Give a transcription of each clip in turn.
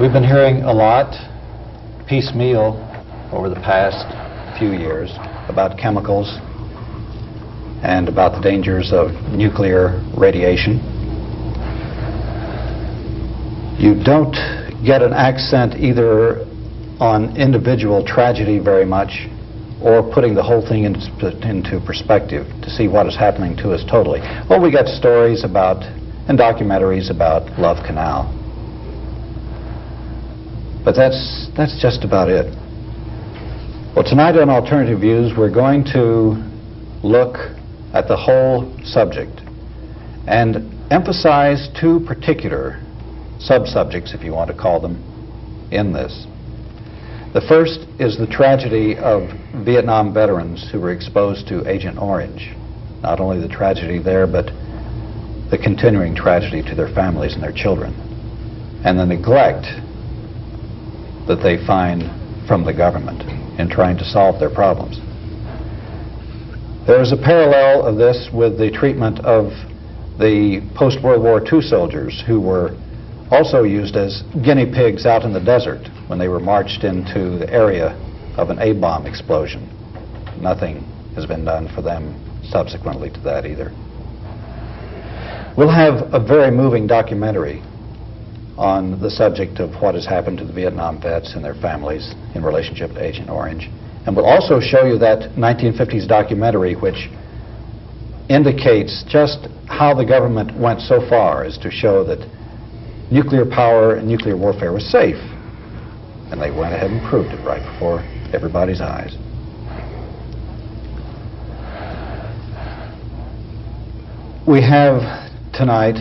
We've been hearing a lot, piecemeal, over the past few years about chemicals and about the dangers of nuclear radiation. You don't get an accent either on individual tragedy very much or putting the whole thing into perspective to see what is happening to us totally. Well, we got stories about and documentaries about Love Canal. But that's just about it. Well, tonight on Alternative Views, we're going to look at the whole subject and emphasize two particular sub-subjects, if you want to call them, in this. The first is the tragedy of Vietnam veterans who were exposed to Agent Orange. Not only the tragedy there, but the continuing tragedy to their families and their children, and the neglect that they find from the government in trying to solve their problems. There is a parallel of this with the treatment of the post-World War II soldiers who were also used as guinea pigs out in the desert when they were marched into the area of an A-bomb explosion. Nothing has been done for them subsequently to that either. We'll have a very moving documentary on the subject of what has happened to the Vietnam vets and their families in relationship to Agent Orange. And we'll also show you that 1950s documentary which indicates just how the government went so far as to show that nuclear power and nuclear warfare was safe. And they went ahead and proved it right before everybody's eyes. We have tonight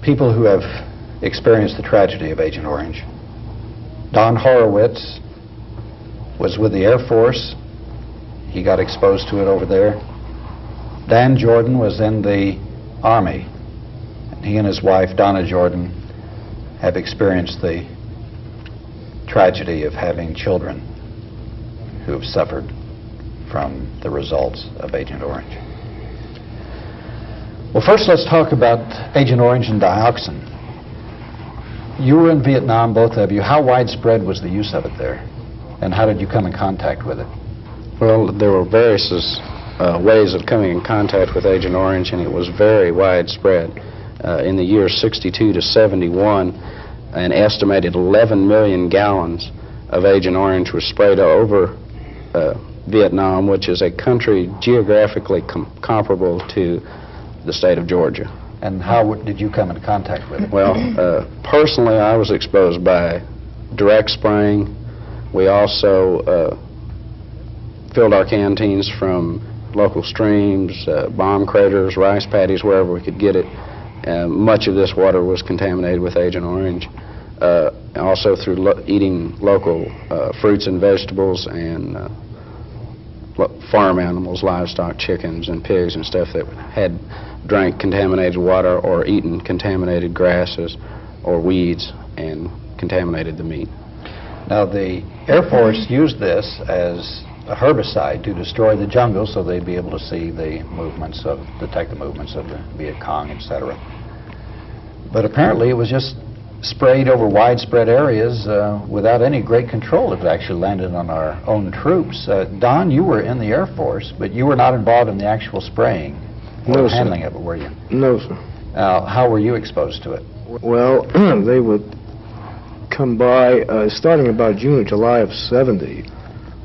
people who have experienced the tragedy of Agent Orange. Don Horowitz was with the Air Force. He got exposed to it over there. Dan Jordan was in the Army. And he and his wife, Donna Jordan, have experienced the tragedy of having children who have suffered from the results of Agent Orange. Well, first let's talk about Agent Orange and dioxin. You were in Vietnam, both of you. How widespread was the use of it there? And how did you come in contact with it? Well, there were various ways of coming in contact with Agent Orange, and it was very widespread. In the years 62 to 71, an estimated 11 million gallons of Agent Orange was sprayed over Vietnam, which is a country geographically comparable to the state of Georgia. And how did you come in contact with it? Well, personally, I was exposed by direct spraying. We also filled our canteens from local streams, bomb craters, rice paddies, wherever we could get it. Much of this water was contaminated with Agent Orange. Also through eating local fruits and vegetables and farm animals, livestock, chickens and pigs and stuff that had drank contaminated water or eaten contaminated grasses or weeds and contaminated the meat. Now, the Air Force used this as a herbicide to destroy the jungle so they'd be able to see the movements of, detect the movements of the Viet Cong, etc. But apparently it was just sprayed over widespread areas without any great control. It actually landed on our own troops. Don, you were in the Air Force, but you were not involved in the actual spraying or handling of it, were you? No, sir. Now, how were you exposed to it? Well, they would come by starting about June or July of 70.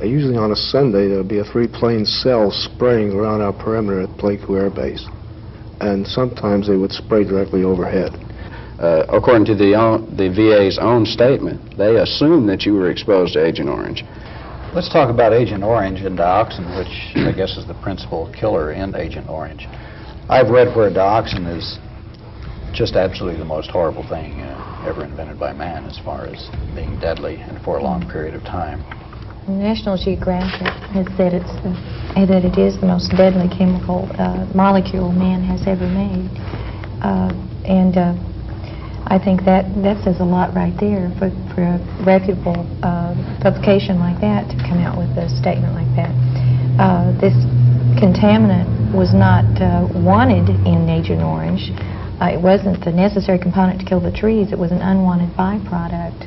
Usually on a Sunday, there would be a 3-plane cell spraying around our perimeter at Pleiku Air Base. And sometimes they would spray directly overhead. According to the VA's own statement, they assumed that you were exposed to Agent Orange. Let's talk about Agent Orange and dioxin, which I guess is the principal killer in Agent Orange. I've read where dioxin is just absolutely the most horrible thing ever invented by man as far as being deadly and for a long period of time. National Geographic has said that it is the most deadly chemical molecule man has ever made. I think that says a lot right there for a reputable publication like that to come out with a statement like that. This contaminant was not wanted in Agent Orange. It wasn't the necessary component to kill the trees. It was an unwanted byproduct.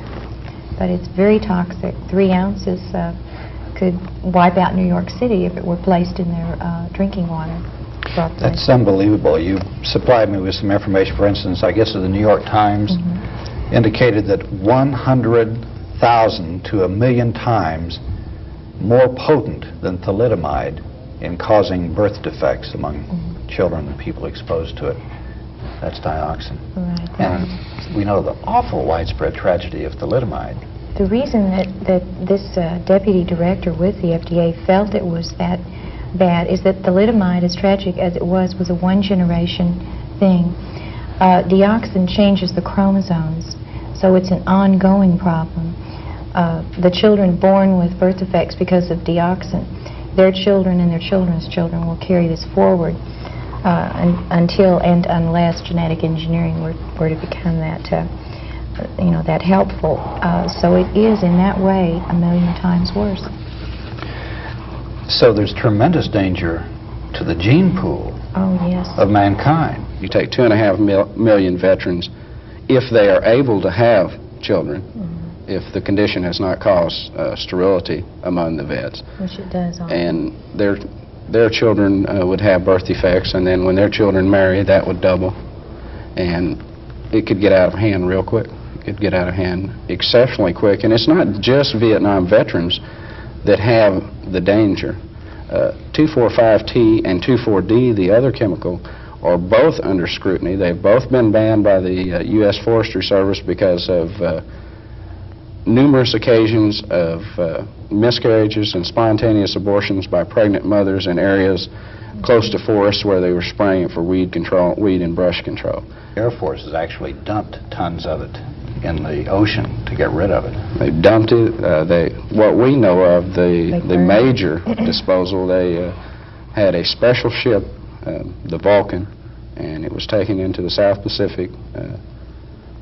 but it's very toxic. 3 ounces could wipe out New York City if it were placed in their drinking water. That's unbelievable. You supplied me with some information. For instance, I guess the New York Times indicated that 100,000 to 1,000,000 times more potent than thalidomide in causing birth defects among children and people exposed to it. That's dioxin. Right. And we know the awful widespread tragedy of thalidomide. The reason that this deputy director with the FDA felt it was that bad is that thalidomide, as tragic as it was a one-generation thing. Dioxin changes the chromosomes, so it's an ongoing problem. The children born with birth defects because of dioxin, their children and their children's children will carry this forward until and unless genetic engineering were to become that, that helpful. So it is in that way 1,000,000 times worse. So there's tremendous danger to the gene pool of mankind. You take 2.5 million veterans, if they are able to have children, if the condition has not caused sterility among the vets. Which it does. And their children would have birth defects, and then when their children marry, that would double. And it could get out of hand real quick. It could get out of hand exceptionally quick. And it's not just Vietnam veterans that have the danger. 2,4,5-T and 2,4-D, the other chemical, are both under scrutiny. They've both been banned by the U.S. Forestry Service because of numerous occasions of miscarriages and spontaneous abortions by pregnant mothers in areas close to forests where they were spraying it for weed and brush control. The Air Force has actually dumped tons of it in the ocean to get rid of it. They dumped it. What we know of, the major disposal, they had a special ship, the Vulcan, and it was taken into the South Pacific,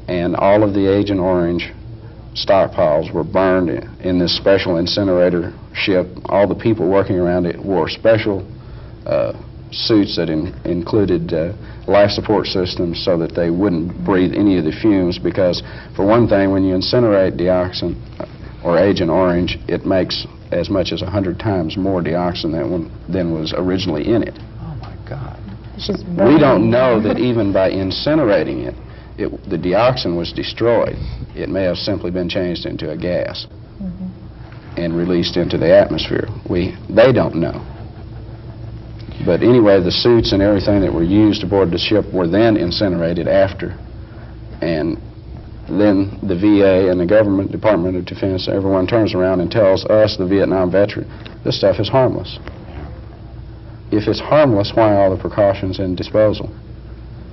and all of the Agent Orange stockpiles were burned in this special incinerator ship. All the people working around it wore special suits that included life support systems so that they wouldn't breathe any of the fumes, because for one thing, when you incinerate dioxin or Agent Orange, it makes as much as 100 times more dioxin than was originally in it. Oh my God. We don't know that even by incinerating it, the dioxin was destroyed. It may have simply been changed into a gas and released into the atmosphere. They don't know. But anyway, the suits and everything that were used aboard the ship were then incinerated after. And then the VA and the government, Department of Defense, everyone turns around and tells us, the Vietnam veteran, this stuff is harmless. If it's harmless, why all the precautions in disposal?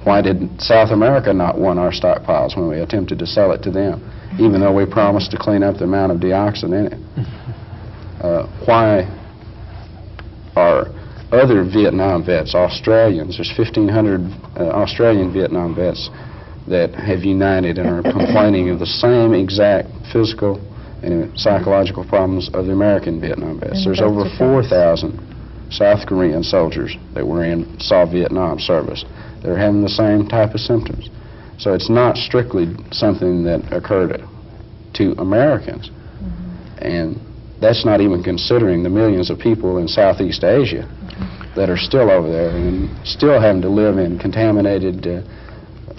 Why did South America not want our stockpiles when we attempted to sell it to them, even though we promised to clean up the amount of dioxin in it? Why are other Vietnam vets, Australians, there's 1,500 Australian Vietnam vets that have united and are complaining of the same exact physical and psychological problems of the American Vietnam vets. There's over 4,000 South Korean soldiers that saw Vietnam service. They're having the same type of symptoms. So it's not strictly something that occurred to Americans. And that's not even considering the millions of people in Southeast Asia that are still over there and still having to live in contaminated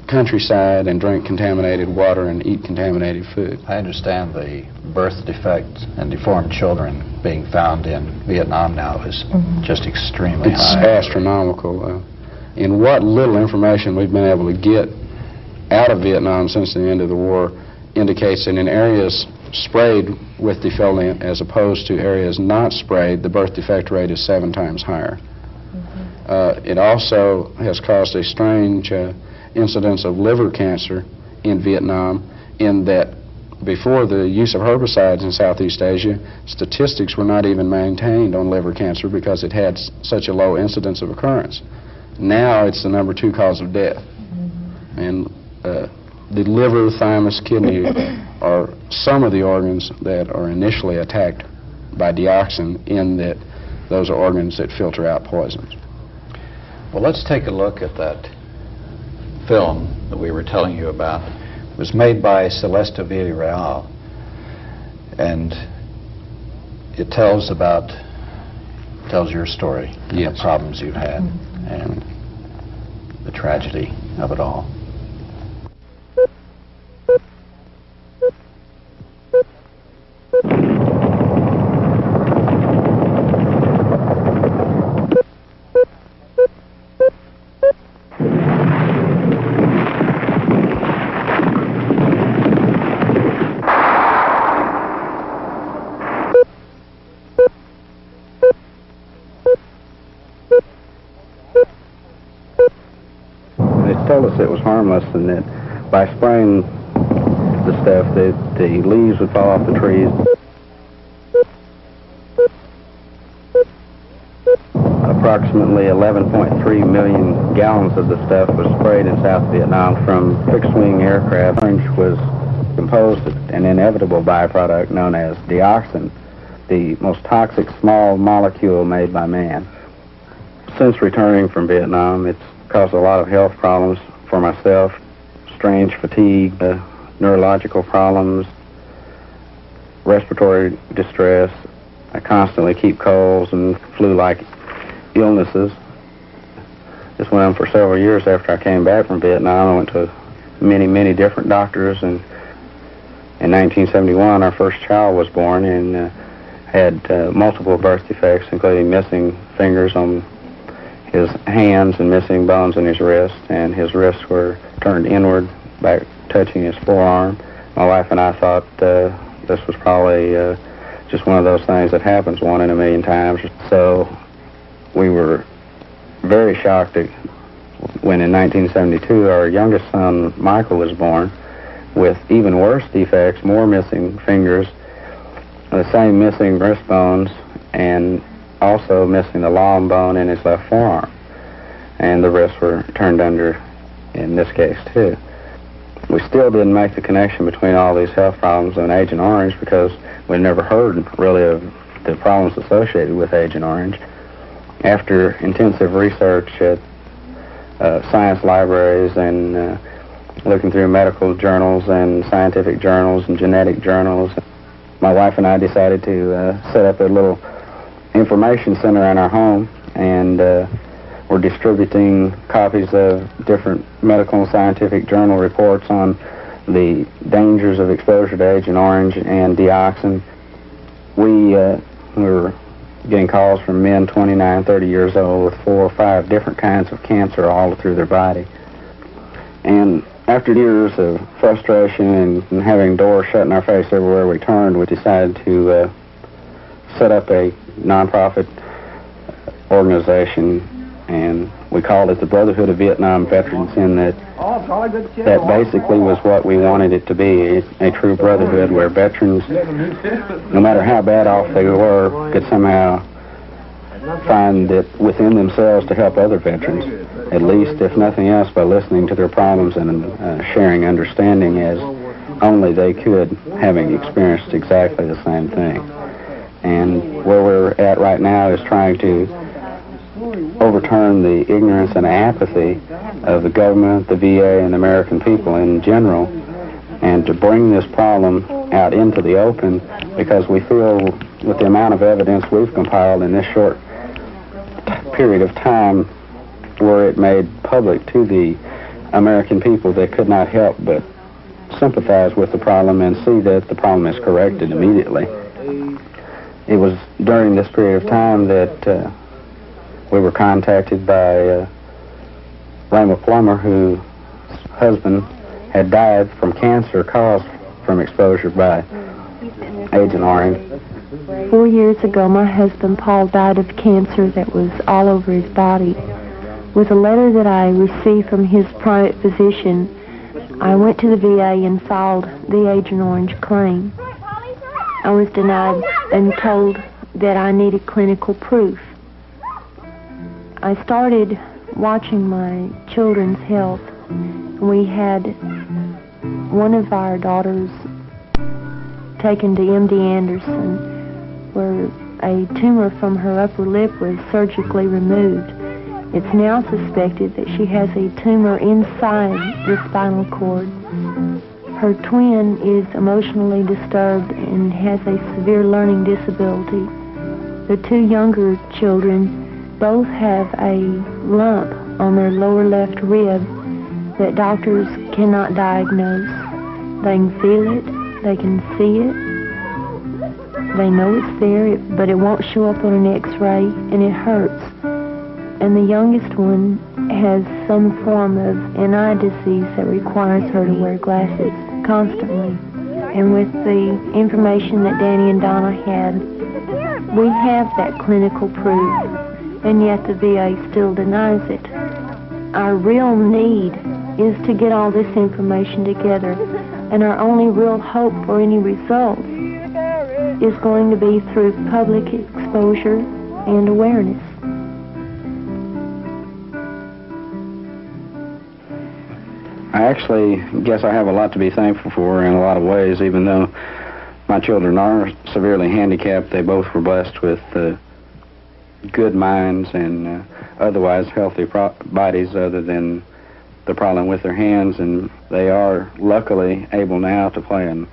countryside and drink contaminated water and eat contaminated food. I understand the birth defect and deformed children being found in Vietnam now is just extremely high. It's astronomical. In what little information we've been able to get out of Vietnam since the end of the war indicates that in areas sprayed with defoliant as opposed to areas not sprayed, the birth defect rate is 7 times higher. It also has caused a strange incidence of liver cancer in Vietnam, in that before the use of herbicides in Southeast Asia, statistics were not even maintained on liver cancer because it had such a low incidence of occurrence. Now it's the number 2 cause of death. And the liver, thymus, kidney are some of the organs that are initially attacked by dioxin, in that those are organs that filter out poisons. Well, let's take a look at that film that we were telling you about. It was made by Celeste Villarreal. and it tells your story, and Yes. the problems you've had, and the tragedy of it all. They told us it was harmless and that by spraying the stuff, the leaves would fall off the trees. Approximately 11.3 million gallons of the stuff was sprayed in South Vietnam from fixed-wing aircraft. Orange was composed of an inevitable byproduct known as dioxin, the most toxic small molecule made by man. Since returning from Vietnam, it's caused a lot of health problems for myself, strange fatigue, neurological problems, respiratory distress. I constantly keep colds and flu-like illnesses. This went on for several years after I came back from Vietnam. I went to many different doctors, and in 1971 our first child was born and had multiple birth defects, including missing fingers on his hands and missing bones in his wrist, and his wrists were turned inward, back touching his forearm. My wife and I thought this was probably just one of those things that happens 1 in a million times. So we were very shocked when in 1972 our youngest son, Michael, was born with even worse defects, more missing fingers, the same missing wrist bones, and also missing the long bone in his left forearm. And the wrists were turned under in this case too. We still didn't make the connection between all these health problems and Agent Orange because we'd never heard really of the problems associated with Agent Orange. After intensive research at science libraries and looking through medical journals and scientific journals and genetic journals, my wife and I decided to set up a little information center in our home, and we're distributing copies of different medical and scientific journal reports on the dangers of exposure to Agent Orange and dioxin. We were getting calls from men 29, 30 years old with 4 or 5 different kinds of cancer all through their body. And after years of frustration and having doors shut in our face everywhere we turned, we decided to set up a nonprofit organization, and we called it the Brotherhood of Vietnam Veterans, and that basically was what we wanted it to be, a true brotherhood where veterans, no matter how bad off they were, could somehow find it within themselves to help other veterans, at least, if nothing else, by listening to their problems and sharing understanding as only they could, having experienced exactly the same thing. And where we're at right now is trying to overturn the ignorance and apathy of the government, the VA, and the American people in general, and to bring this problem out into the open, because we feel with the amount of evidence we've compiled in this short period of time, were it made public to the American people, they could not help but sympathize with the problem and see that the problem is corrected immediately. It was during this period of time that we were contacted by Rama Plummer, whose husband had died from cancer caused from exposure by Agent Orange. 4 years ago, my husband Paul died of cancer that was all over his body. With a letter that I received from his private physician, I went to the VA and filed the Agent Orange claim. I was denied and told that I needed clinical proof. I started watching my children's health. We had one of our daughters taken to MD Anderson, where a tumor from her upper lip was surgically removed. It's now suspected that she has a tumor inside the spinal cord. Her twin is emotionally disturbed and has a severe learning disability. The two younger children both have a lump on their lower left rib that doctors cannot diagnose. They can feel it, they can see it, they know it's there, but it won't show up on an x-ray, and it hurts. And the youngest one has some form of an eye disease that requires her to wear glasses constantly. And with the information that Danny and Donna had, we have that clinical proof, and yet the VA still denies it. Our real need is to get all this information together, and our only real hope for any results is going to be through public exposure and awareness. I actually guess I have a lot to be thankful for in a lot of ways. Even though my children are severely handicapped, they both were blessed with good minds and otherwise healthy bodies other than the problem with their hands, and they are luckily able now to play in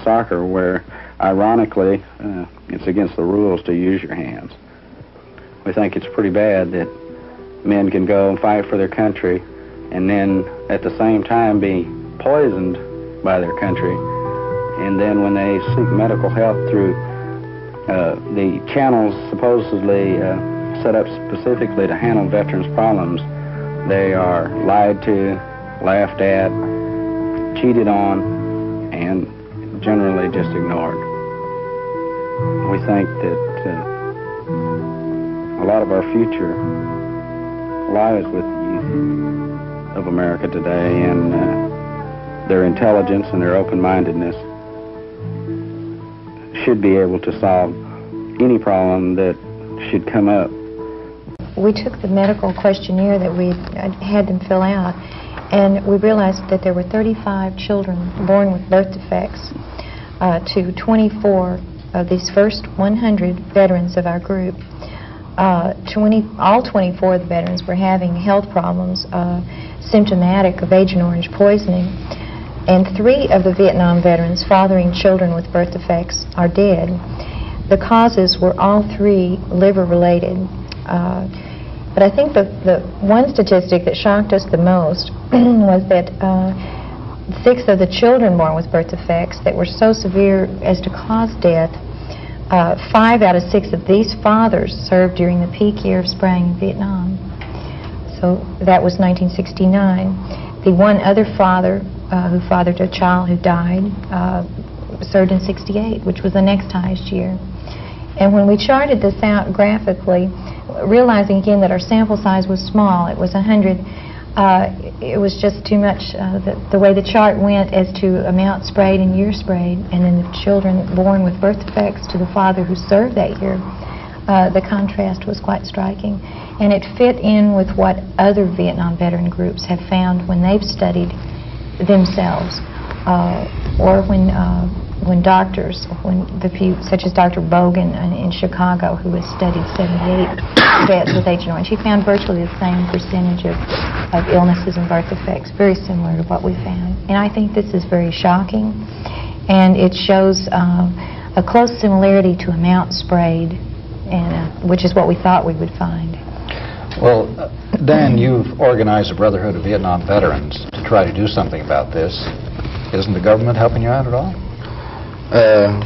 soccer where, ironically, it's against the rules to use your hands. We think it's pretty bad that men can go and fight for their country and then at the same time be poisoned by their country, and then when they seek medical help through the channels supposedly set up specifically to handle veterans' problems, they are lied to, laughed at, cheated on, and generally just ignored. We think that a lot of our future lies with the youth of America today, and their intelligence and their open-mindedness should be able to solve any problem that should come up. We took the medical questionnaire that we had them fill out, and we realized that there were 35 children born with birth defects to 24 of these first 100 veterans of our group. All 24 of the veterans were having health problems symptomatic of Agent Orange poisoning, and 3 of the Vietnam veterans fathering children with birth defects are dead. The causes were all 3 liver-related. But I think the one statistic that shocked us the most was that 6 of the children born with birth defects that were so severe as to cause death, 5 out of 6 of these fathers served during the peak year of spraying in Vietnam. So that was 1969. The one other father who fathered a child who died served in 68, which was the next highest year. And when we charted this out graphically, realizing again that our sample size was small, it was 100, it was just too much the way the chart went as to amount sprayed and year sprayed, and then the children born with birth defects to the father who served that year. The contrast was quite striking, and it fit in with what other Vietnam veteran groups have found when they've studied themselves, or when doctors, such as Dr. Bogan in Chicago, who has studied 78 vets with Agent Orange, he found virtually the same percentage of illnesses and birth defects, very similar to what we found. And I think this is very shocking, and it shows a close similarity to amount sprayed, and which is what we thought we would find. Well, Dan, you've organized a Brotherhood of Vietnam Veterans to try to do something about this. Isn't the government helping you out at all?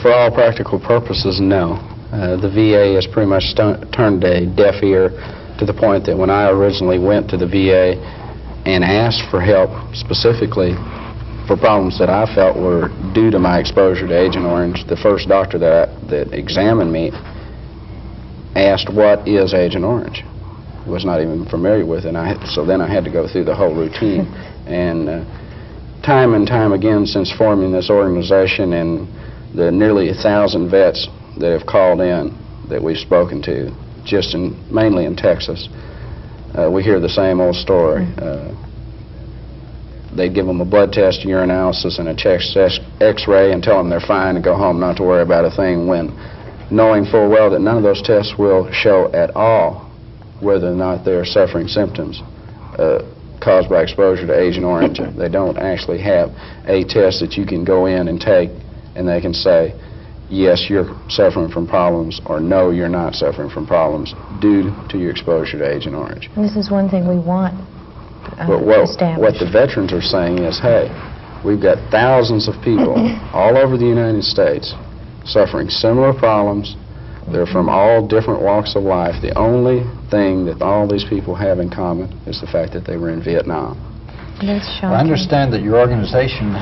For all practical purposes, no. The VA has pretty much turned a deaf ear to the point that when I originally went to the VA and asked for help specifically for problems that I felt were due to my exposure to Agent Orange, the first doctor that examined me asked, "What is Agent Orange?" Was not even familiar with it, so then I had to go through the whole routine. And time and time again since forming this organization and the nearly 1,000 vets that have called in that we've spoken to, just mainly in Texas, we hear the same old story. They give them a blood test, urinalysis, and a chest x-ray and tell them they're fine and go home, not to worry about a thing, when knowing full well that none of those tests will show at all whether or not they're suffering symptoms. caused by exposure to Agent Orange. They don't actually have a test that you can go in and take and they can say, yes, you're suffering from problems, or no, you're not suffering from problems due to your exposure to Agent Orange. And this is one thing we want But to what establish. the veterans are saying is, hey, we've got thousands of people all over the United States suffering similar problems. They're from all different walks of life. The only thing that all these people have in common is the fact that they were in Vietnam. That's shocking. I understand that your organization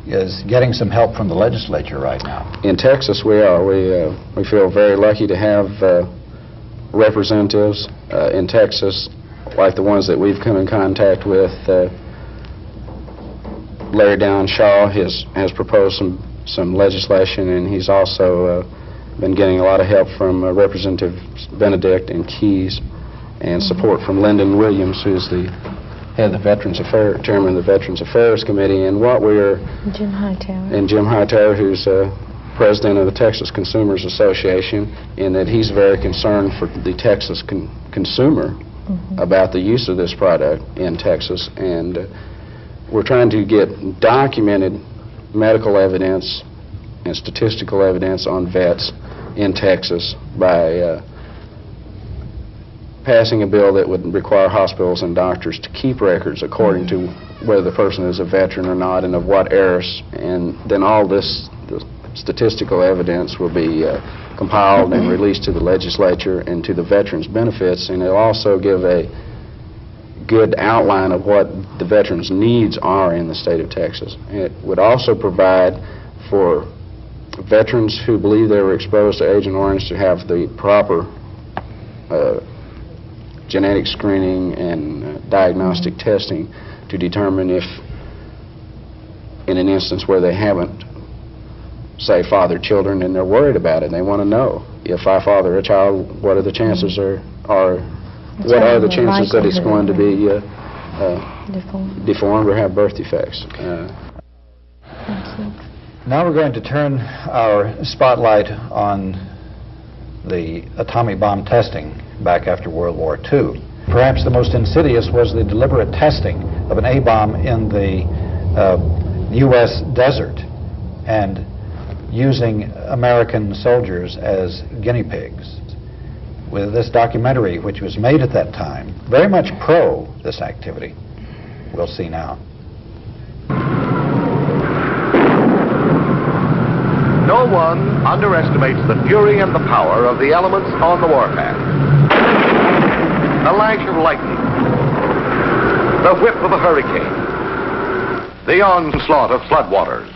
is getting some help from the legislature right now. In Texas, we are. We feel very lucky to have representatives in Texas, like the ones that we've come in contact with. Larry Down Shaw has proposed some legislation, and he's also been getting a lot of help from Representative Benedict and Keyes, and support from Lyndon Williams, who's the head of the chairman of the Veterans Affairs Committee, and what we're Jim Hightower. and Jim Hightower, who's president of the Texas Consumers Association, in that he's very concerned for the Texas consumer about the use of this product in Texas, and we're trying to get documented medical evidence and statistical evidence on vets in Texas by passing a bill that would require hospitals and doctors to keep records according to whether the person is a veteran or not and of what eras, and then all this the statistical evidence will be compiled and released to the legislature and to the veterans benefits, and it'll also give a good outline of what the veterans' needs are in the state of Texas. It would also provide for veterans who believe they were exposed to Agent Orange to have the proper genetic screening and diagnostic testing to determine if, in an instance where they haven't, say, fathered children and they're worried about it, they want to know, if I father a child, what are the chances what are the chances that it's going to be deformed or have birth defects? Now we're going to turn our spotlight on the atomic bomb testing back after World War II. Perhaps the most insidious was the deliberate testing of an A-bomb in the U.S. desert and using American soldiers as guinea pigs. With this documentary, which was made at that time, very much pro this activity. We'll see now. No one underestimates the fury and the power of the elements on the warpath. The lash of lightning, the whip of a hurricane, the onslaught of floodwaters.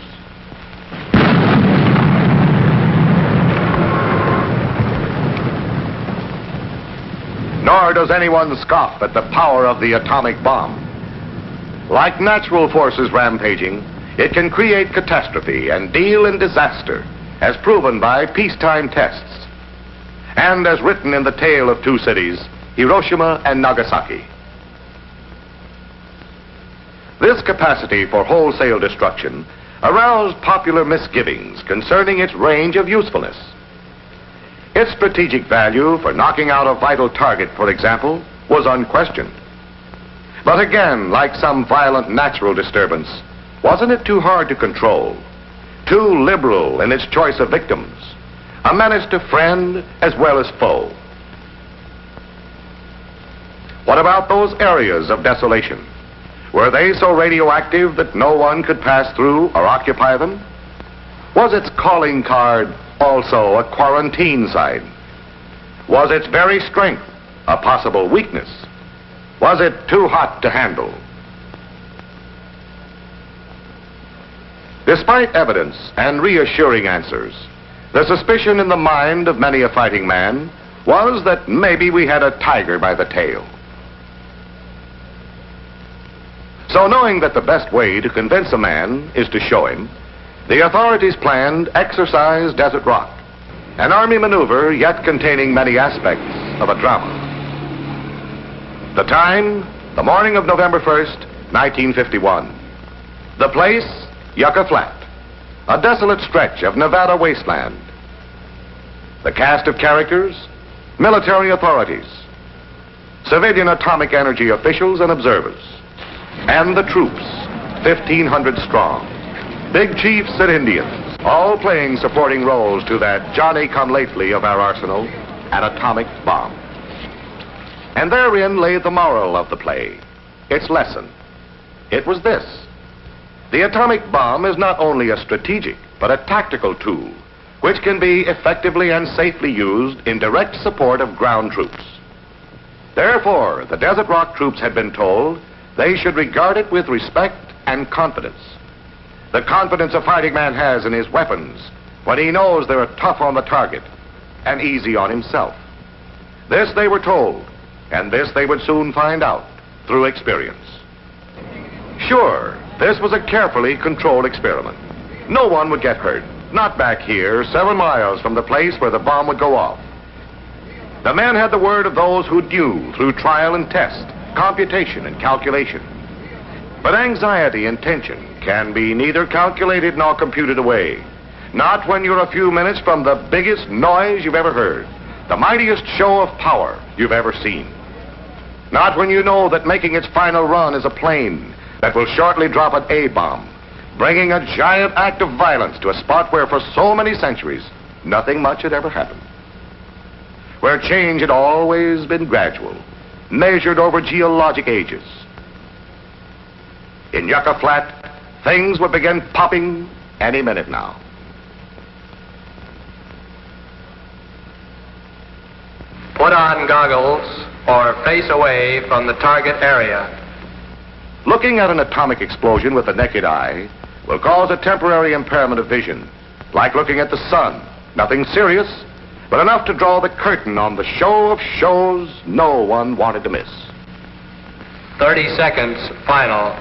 Nor does anyone scoff at the power of the atomic bomb. Like natural forces rampaging, it can create catastrophe and deal in disaster, as proven by peacetime tests, and as written in the tale of two cities, Hiroshima and Nagasaki. This capacity for wholesale destruction aroused popular misgivings concerning its range of usefulness. Its strategic value for knocking out a vital target, for example, was unquestioned. But again, like some violent natural disturbance, wasn't it too hard to control, too liberal in its choice of victims, a menace to friend as well as foe? What about those areas of desolation? Were they so radioactive that no one could pass through or occupy them? Was its calling card also a quarantine sign? Was its very strength a possible weakness? Was it too hot to handle? Despite evidence and reassuring answers, the suspicion in the mind of many a fighting man was that maybe we had a tiger by the tail. So knowing that the best way to convince a man is to show him, the authorities planned Exercise Desert Rock, an Army maneuver yet containing many aspects of a drama. The time, the morning of November 1st, 1951. The place, Yucca Flat, a desolate stretch of Nevada wasteland. The cast of characters, military authorities. civilian atomic energy officials and observers, and the troops, 1,500 strong, big chiefs and Indians, all playing supporting roles to that Johnny-come-lately of our arsenal, an atomic bomb. And therein lay the moral of the play, its lesson. It was this: the atomic bomb is not only a strategic, but a tactical tool, which can be effectively and safely used in direct support of ground troops. Therefore, the Desert Rock troops had been told they should regard it with respect and confidence. The confidence a fighting man has in his weapons when he knows they're tough on the target and easy on himself. This they were told, and this they would soon find out through experience. Sure, this was a carefully controlled experiment. No one would get hurt, not back here, 7 miles from the place where the bomb would go off. The men had the word of those who knew through trial and test, computation and calculation. But anxiety and tension can be neither calculated nor computed away. Not when you're a few minutes from the biggest noise you've ever heard, the mightiest show of power you've ever seen. Not when you know that making its final run is a plane that will shortly drop an A-bomb, bringing a giant act of violence to a spot where for so many centuries nothing much had ever happened. Where change had always been gradual, measured over geologic ages. In Yucca Flat, things would begin popping any minute now. Put on goggles or face away from the target area. Looking at an atomic explosion with the naked eye will cause a temporary impairment of vision, like looking at the sun. Nothing serious, but enough to draw the curtain on the show of shows no one wanted to miss. 30 seconds, final.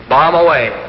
Bomb away.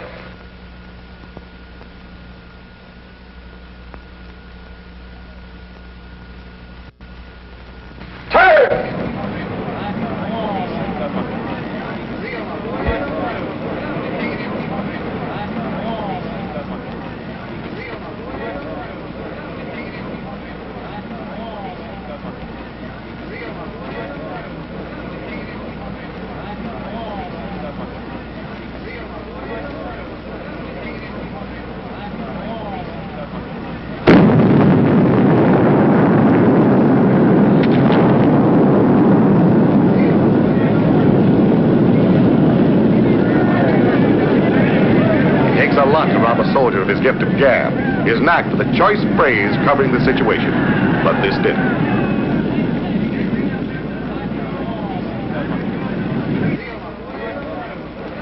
Of his gift of gab, his knack for the choice phrase covering the situation, but this did it.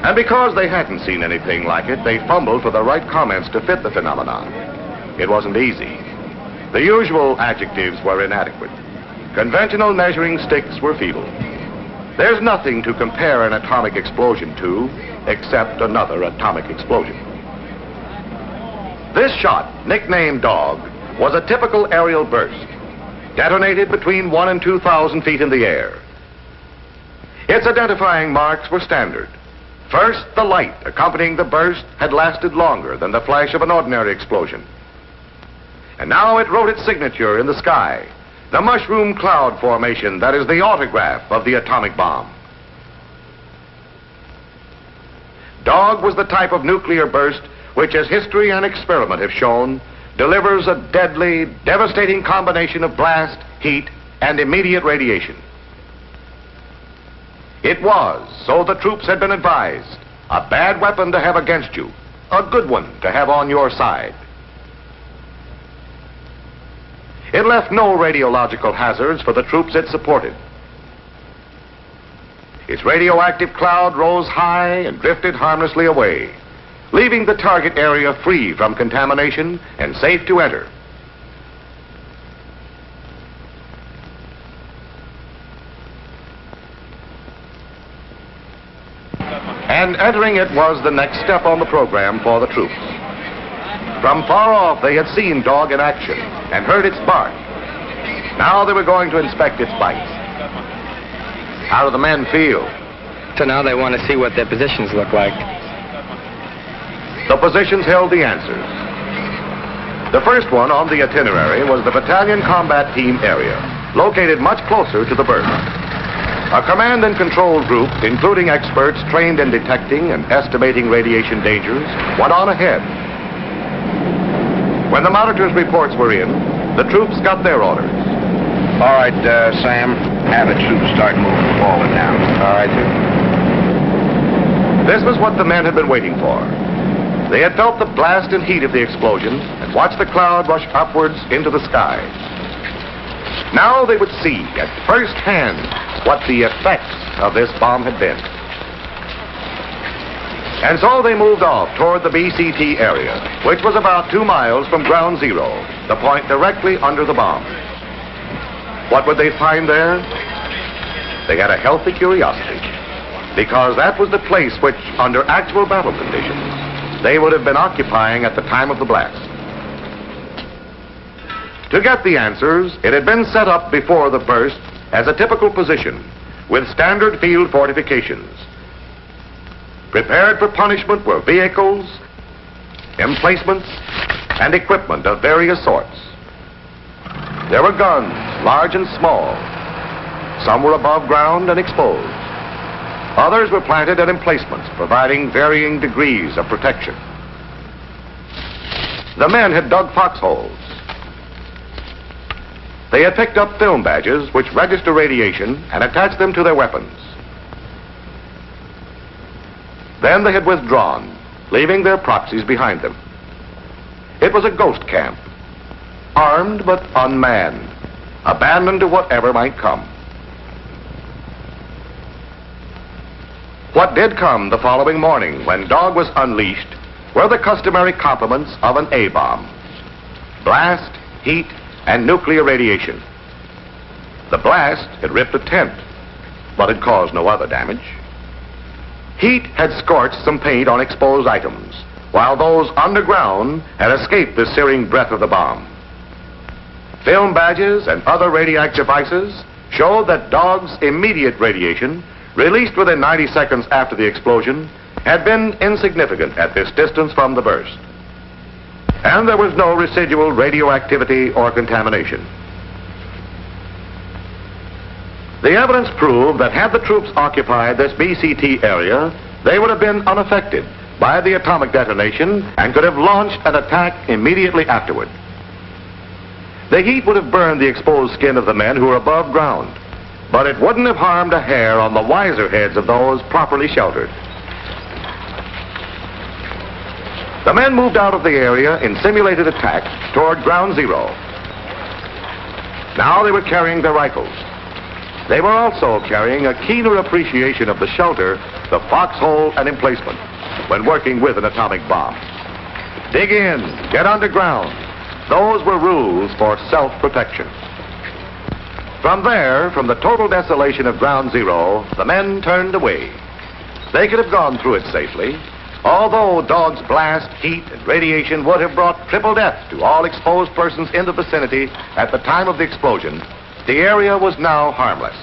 And because they hadn't seen anything like it, they fumbled for the right comments to fit the phenomenon. It wasn't easy. The usual adjectives were inadequate. Conventional measuring sticks were feeble. There's nothing to compare an atomic explosion to except another atomic explosion. This shot, nicknamed Dog, was a typical aerial burst, detonated between 1,000 and 2,000 feet in the air. Its identifying marks were standard. First, the light accompanying the burst had lasted longer than the flash of an ordinary explosion. And now it wrote its signature in the sky, the mushroom cloud formation that is the autograph of the atomic bomb. Dog was the type of nuclear burst which, as history and experiment have shown, delivers a deadly, devastating combination of blast, heat, and immediate radiation. It was, so the troops had been advised, a bad weapon to have against you, a good one to have on your side. It left no radiological hazards for the troops it supported. Its radioactive cloud rose high and drifted harmlessly away, leaving the target area free from contamination and safe to enter. And entering it was the next step on the program for the troops. From far off, they had seen Dog in action and heard its bark. Now they were going to inspect its bites. How do the men feel? So now they want to see what their positions look like. The positions held the answers. The first one on the itinerary was the battalion combat team area, located much closer to the burst. A command and control group, including experts trained in detecting and estimating radiation dangers, went on ahead. When the monitors' reports were in, the troops got their orders. All right, Sam, have the troops start moving forward now. All right, sir. This was what the men had been waiting for. They had felt the blast and heat of the explosion and watched the cloud rush upwards into the sky. Now they would see at first hand what the effects of this bomb had been. And so they moved off toward the BCT area, which was about 2 miles from ground zero, the point directly under the bomb. What would they find there? They had a healthy curiosity, because that was the place which, under actual battle conditions, they would have been occupying at the time of the blast. To get the answers, it had been set up before the burst as a typical position, with standard field fortifications. Prepared for punishment were vehicles, emplacements, and equipment of various sorts. There were guns, large and small. Some were above ground and exposed. Others were planted at emplacements, providing varying degrees of protection. The men had dug foxholes. They had picked up film badges which register radiation and attached them to their weapons. Then they had withdrawn, leaving their proxies behind them. It was a ghost camp, armed but unmanned, abandoned to whatever might come. What did come the following morning, when dog was unleashed, were the customary complements of an A-bomb: blast, heat, and nuclear radiation. The blast had ripped a tent, but had caused no other damage. Heat had scorched some paint on exposed items, while those underground had escaped the searing breath of the bomb. Film badges and other radioactive ices showed that dog's immediate radiation, released within 90 seconds after the explosion, had been insignificant at this distance from the burst. And there was no residual radioactivity or contamination. The evidence proved that had the troops occupied this BCT area, they would have been unaffected by the atomic detonation and could have launched an attack immediately afterward. The heat would have burned the exposed skin of the men who were above ground, but it wouldn't have harmed a hair on the wiser heads of those properly sheltered. The men moved out of the area in simulated attack toward ground zero. Now they were carrying their rifles. They were also carrying a keener appreciation of the shelter, the foxhole, and emplacement when working with an atomic bomb. Dig in, get underground. Those were rules for self-protection. From there, from the total desolation of ground zero, the men turned away. They could have gone through it safely, although dog's blast, heat, and radiation would have brought triple death to all exposed persons in the vicinity at the time of the explosion. The area was now harmless.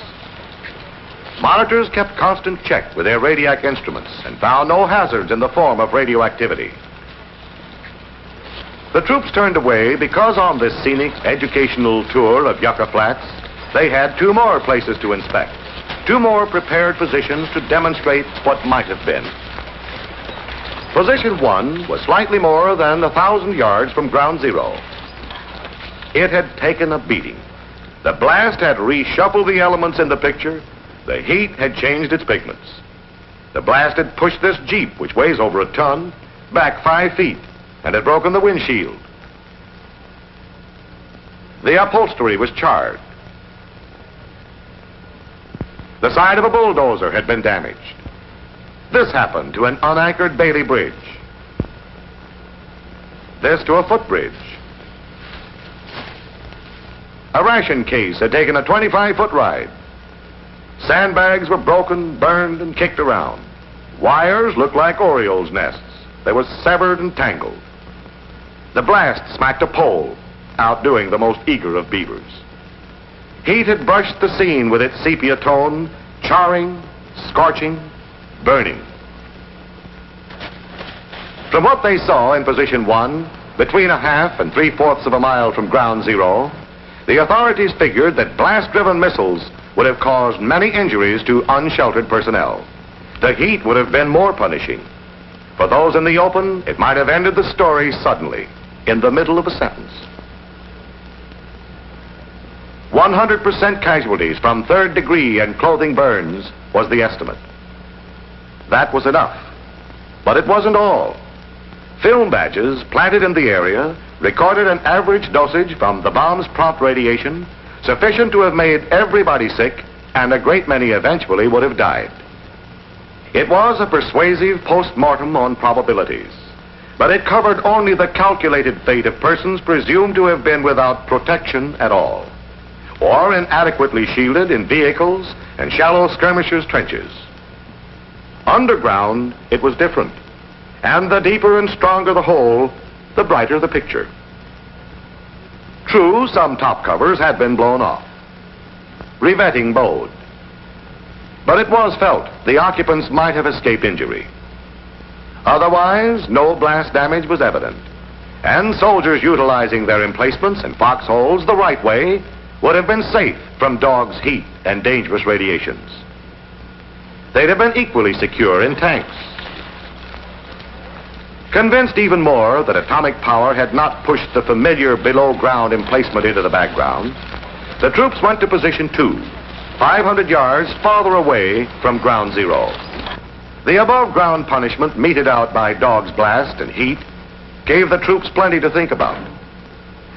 Monitors kept constant check with their radiac instruments and found no hazards in the form of radioactivity. The troops turned away because on this scenic educational tour of Yucca Flats, they had 2 more places to inspect, 2 more prepared positions to demonstrate what might have been. Position 1 was slightly more than 1,000 yards from ground zero. It had taken a beating. The blast had reshuffled the elements in the picture. The heat had changed its pigments. The blast had pushed this Jeep, which weighs over a ton, back 5 feet and had broken the windshield. The upholstery was charred. The side of a bulldozer had been damaged. This happened to an unanchored Bailey bridge. This to a footbridge. A ration case had taken a 25-foot ride. Sandbags were broken, burned, and kicked around. Wires looked like Orioles' nests. They were severed and tangled. The blast smacked a pole, outdoing the most eager of beavers. Heat had brushed the scene with its sepia tone, charring, scorching, burning. From what they saw in position 1, between a half and 3/4 of a mile from ground zero, the authorities figured that blast-driven missiles would have caused many injuries to unsheltered personnel. The heat would have been more punishing. For those in the open, it might have ended the story suddenly, in the middle of a sentence. 100% casualties from third-degree and clothing burns was the estimate. That was enough. But it wasn't all. Film badges planted in the area recorded an average dosage from the bomb's prompt radiation sufficient to have made everybody sick, and a great many eventually would have died. It was a persuasive post-mortem on probabilities, but it covered only the calculated fate of persons presumed to have been without protection at all, or inadequately shielded in vehicles and shallow skirmishers' trenches. Underground, it was different, and the deeper and stronger the hole, the brighter the picture. True, some top covers had been blown off. Revetting bowed. But it was felt the occupants might have escaped injury. Otherwise, no blast damage was evident, and soldiers utilizing their emplacements and foxholes the right way would have been safe from dogs' heat and dangerous radiations. They'd have been equally secure in tanks. Convinced even more that atomic power had not pushed the familiar below-ground emplacement into the background, the troops went to position 2, 500 yards farther away from ground zero. The above-ground punishment meted out by dog's blast and heat gave the troops plenty to think about.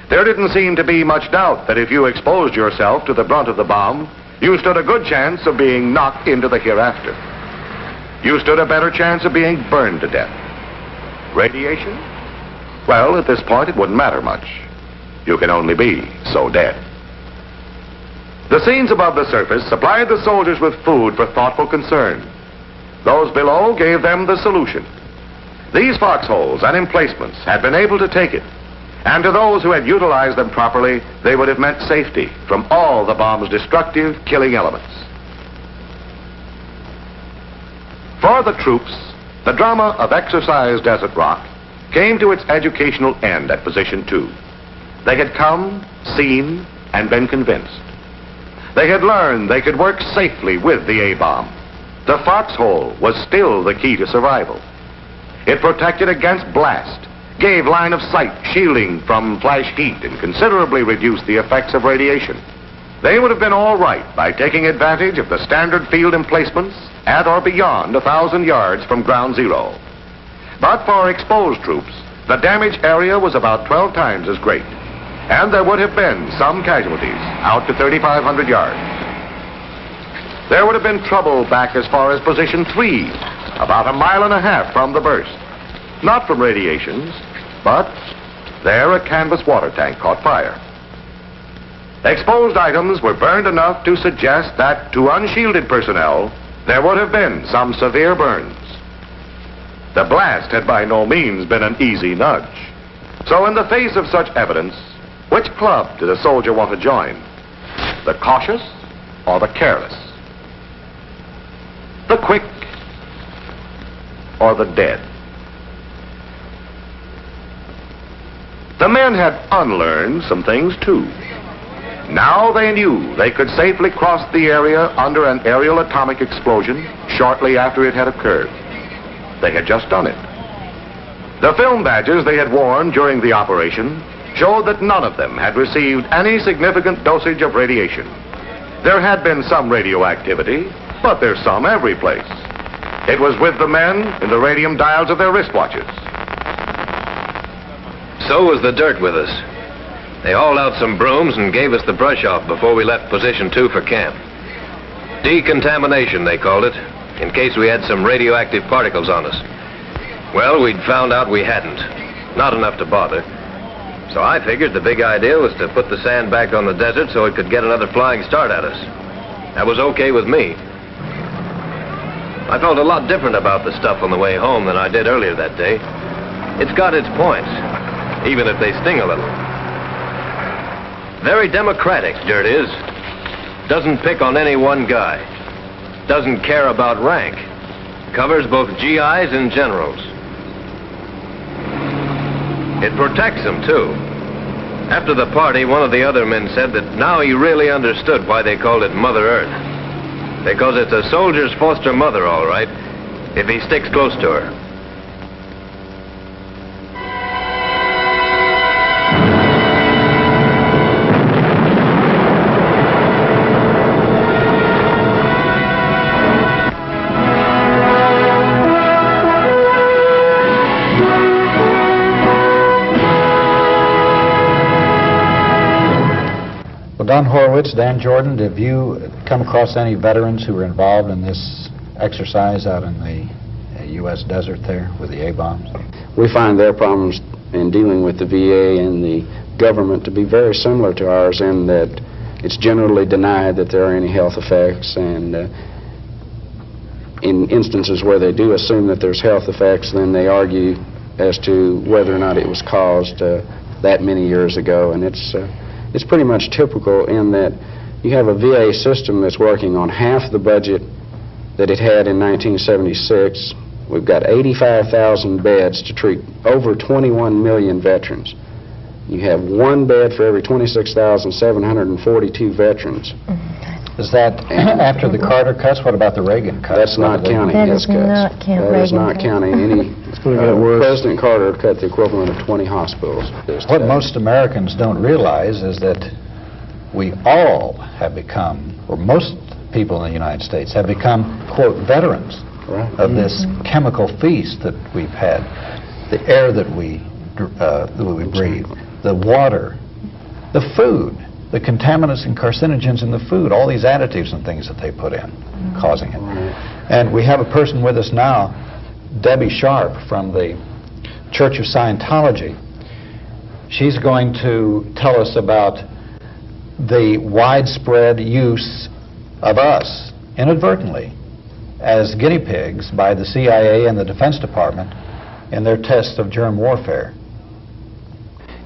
There didn't seem to be much doubt that if you exposed yourself to the brunt of the bomb, you stood a good chance of being knocked into the hereafter. You stood a better chance of being burned to death. Radiation? Well, at this point, it wouldn't matter much. You can only be so dead. The scenes above the surface supplied the soldiers with food for thoughtful concern. Those below gave them the solution. These foxholes and emplacements had been able to take it, and to those who had utilized them properly, they would have meant safety from all the bomb's destructive, killing elements. For the troops, the drama of Exercise Desert Rock came to its educational end at Position 2. They had come, seen, and been convinced. They had learned they could work safely with the A-bomb. The foxhole was still the key to survival. It protected against blast, gave line of sight shielding from flash heat, and considerably reduced the effects of radiation. They would have been all right by taking advantage of the standard field emplacements at or beyond 1,000 yards from ground zero. But for exposed troops, the damage area was about 12 times as great, and there would have been some casualties out to 3,500 yards. There would have been trouble back as far as Position 3, about 1.5 miles from the burst. Not from radiations, but there a canvas water tank caught fire. Exposed items were burned enough to suggest that to unshielded personnel, there would have been some severe burns. The blast had by no means been an easy nudge. So in the face of such evidence, which club did a soldier want to join? The cautious or the careless? The quick or the dead? The men had unlearned some things too. Now they knew they could safely cross the area under an aerial atomic explosion shortly after it had occurred. They had just done it. The film badges they had worn during the operation showed that none of them had received any significant dosage of radiation. There had been some radioactivity, but there's some every place. It was with the men in the radium dials of their wristwatches. So was the dirt with us. They hauled out some brooms and gave us the brush off before we left Position 2 for camp. Decontamination, they called it, in case we had some radioactive particles on us. Well, we'd found out we hadn't. Not enough to bother. So I figured the big idea was to put the sand back on the desert so it could get another flying start at us. That was okay with me. I felt a lot different about the stuff on the way home than I did earlier that day. It's got its points, even if they sting a little. Very democratic, dirt is. Doesn't pick on any one guy. Doesn't care about rank. Covers both GIs and generals. It protects them, too. After the party, one of the other men said that now he really understood why they called it Mother Earth. Because it's a soldier's foster mother, all right, if he sticks close to her. Don Horowitz, Dan Jordan, have you come across any veterans who were involved in this exercise out in the U.S. desert there with the A-bombs? We find their problems in dealing with the VA and the government to be very similar to ours in that it's generally denied that there are any health effects, and in instances where they do assume that there's health effects, then they argue as to whether or not it was caused that many years ago. And it's pretty much typical in that you have a VA system that's working on half the budget that it had in 1976. We've got 85,000 beds to treat over 21 million veterans. You have one bed for every 26,742 veterans. Is that after the Carter cuts? What about the Reagan cuts? That's not counting his cuts. That is not counting any. President Carter cut the equivalent of 20 hospitals. What most Americans don't realize is that we all have become, or most people in the United States have become, quote, veterans of this chemical feast that we've had, the air that we breathe, the water, the food, the contaminants and carcinogens in the food, all these additives and things that they put in, causing it. And we have a person with us now, Debbie Sharp from the Church of Scientology. She's going to tell us about the widespread use of us, inadvertently, as guinea pigs by the CIA and the Defense Department in their tests of germ warfare.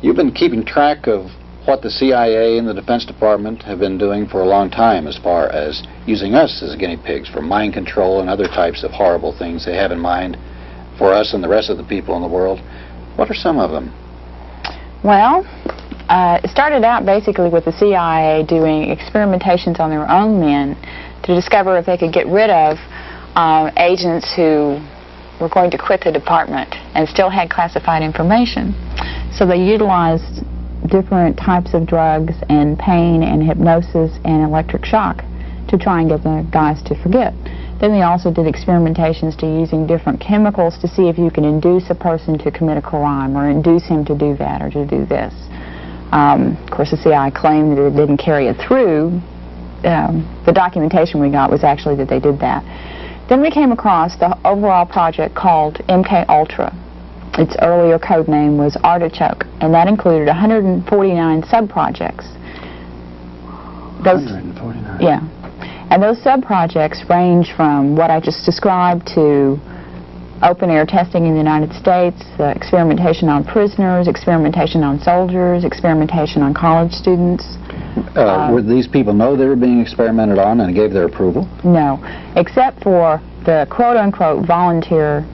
You've been keeping track of what the CIA and the Defense Department have been doing for a long time as far as using us as guinea pigs for mind control and other types of horrible things they have in mind for us and the rest of the people in the world. What are some of them? Well, it started out basically with the CIA doing experimentations on their own men to discover if they could get rid of agents who were going to quit the department and still had classified information. So they utilized different types of drugs and pain and hypnosis and electric shock to try and get the guys to forget. Then they also did experimentations to using different chemicals to see if you can induce a person to commit a crime or induce him to do that or to do this. Of course, the CIA claimed that it didn't carry it through. The documentation we got was actually that they did that. Then we came across the overall project called MK Ultra. Its earlier code name was Artichoke, and that included 149 sub-projects. 149? Yeah. And those sub-projects range from what I just described to open-air testing in the United States, experimentation on prisoners, experimentation on soldiers, experimentation on college students. Would these people know they were being experimented on and gave their approval? No, except for the quote-unquote voluntary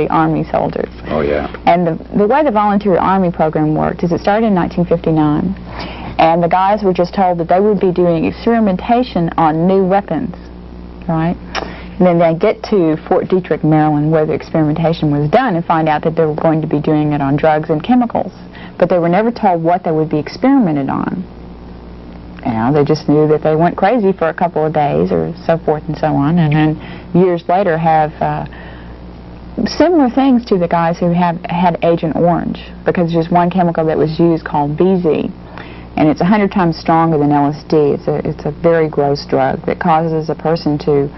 Army soldiers. Oh, yeah. And the way the voluntary Army program worked is it started in 1959, and the guys were just told that they would be doing experimentation on new weapons, right? And then they get to Fort Detrick, Maryland, where the experimentation was done, and find out that they were going to be doing it on drugs and chemicals. But they were never told what they would be experimented on. You know, they just knew that they went crazy for a couple of days or so forth and so on, and then years later have similar things to the guys who have had Agent Orange, because there's one chemical that was used called BZ, and it's 100 times stronger than LSD. It's a very gross drug that causes a person to